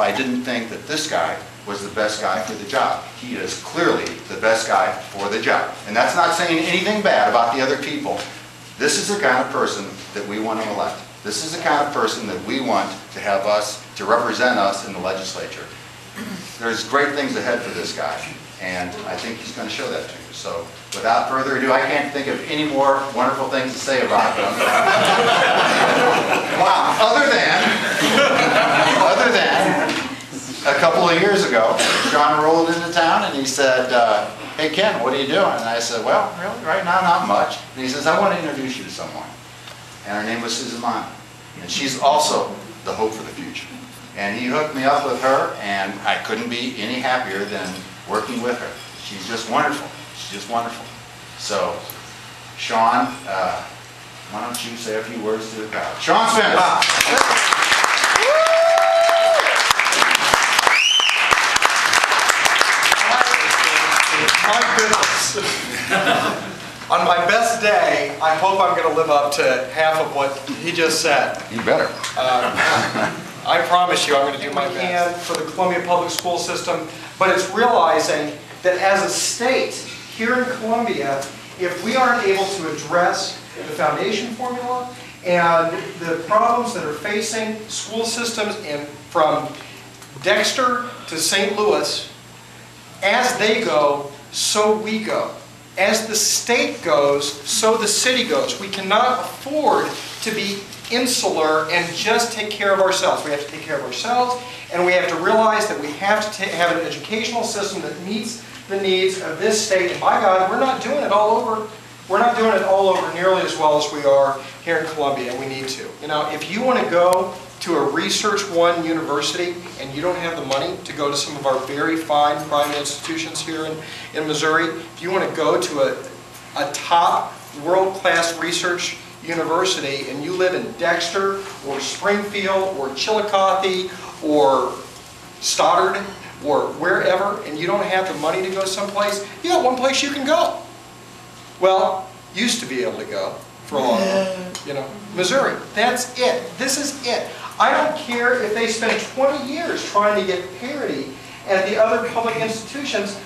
I didn't think that this guy was the best guy for the job. He is clearly the best guy for the job. And that's not saying anything bad about the other people. This is the kind of person that we want to elect. This is the kind of person that we want to have us, to represent us in the legislature. There's great things ahead for this guy, and I think he's going to show that to you. So without further ado, I can't think of any more wonderful things to say about him. Wow. Other than a couple of years ago, John rolled into town and he said, hey Ken, what are you doing? And I said, well, really, right now, not much. And he says, I want to introduce you to someone. And her name was Susan Mon. And she's also the hope for the future. And he hooked me up with her, and I couldn't be any happier than working with her. She's just wonderful. She's just wonderful. So, Sean, why don't you say a few words to the crowd? Sean Spence. Wow. My goodness. On my best day, I hope I'm going to live up to half of what he just said. You better. I promise you I'm going to do my best for the Columbia Public School System, but it's realizing that as a state here in Columbia, if we aren't able to address the foundation formula and the problems that are facing school systems from Dexter to St. Louis, as they go, so we go. As the state goes, so the city goes. We cannot afford to be insular and just take care of ourselves. We have to take care of ourselves, and we have to realize that we have to have an educational system that meets the needs of this state. And by God, we're not doing it all over. We're not doing it all over nearly as well as we are here in Columbia, and we need to. You know, if you want to go to a Research One university and you don't have the money to go to some of our very fine private institutions here in Missouri, if you want to go to a top world-class research university and you live in Dexter or Springfield or Chillicothe or Stoddard or wherever, and you don't have the money to go someplace, you got one place you can go. Well, used to be able to go for a long time. You know, Missouri. That's it. This is it. I don't care if they spend 20 years trying to get parity at the other public institutions.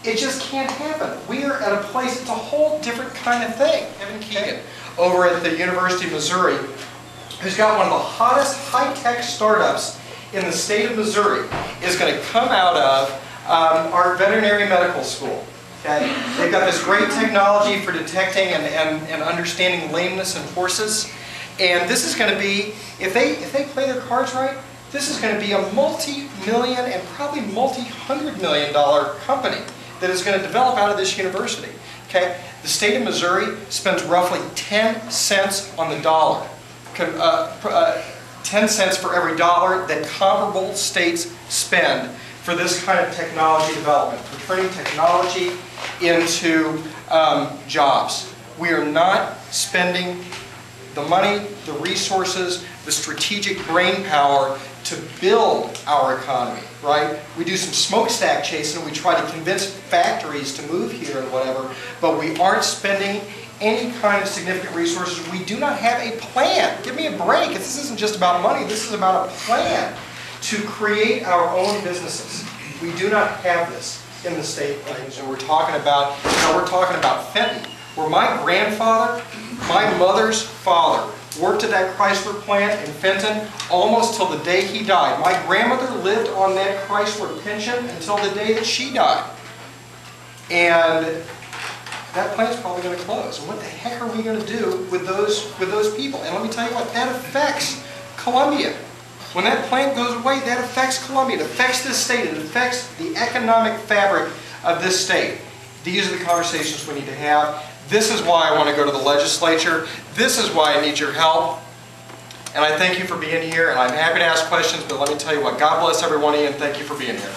It just can't happen. We are at a place, it's a whole different kind of thing. Evan Keegan over at the University of Missouri, who's got one of the hottest high-tech startups in the state of Missouri, is going to come out of our veterinary medical school. Okay? They've got this great technology for detecting and understanding lameness in horses. And this is going to be, if they play their cards right, this is going to be a multi-million and probably multi-hundred-million-dollar company that is going to develop out of this university. Okay? The state of Missouri spends roughly 10 cents on the dollar. 10 cents for every dollar that comparable states spend for this kind of technology development, for turning technology into jobs. We are not spending the money, the resources, the strategic brain power to build our economy, right? We do some smokestack chasing and we try to convince factories to move here and whatever, but we aren't spending any kind of significant resources. We do not have a plan. Give me a break. This isn't just about money. This is about a plan to create our own businesses. We do not have this in the state. And we're talking about, we're talking about Fenton, where my grandfather, my mother's father, worked at that Chrysler plant in Fenton almost till the day he died. My grandmother lived on that Chrysler pension until the day that she died. And that plant's probably going to close. And what the heck are we going to do with those people? And let me tell you what, that affects Columbia. When that plant goes away, that affects Columbia. It affects this state. It affects the economic fabric of this state. These are the conversations we need to have. This is why I want to go to the legislature. This is why I need your help. And I thank you for being here. And I'm happy to ask questions, but let me tell you what, God bless every one of you, and thank you for being here.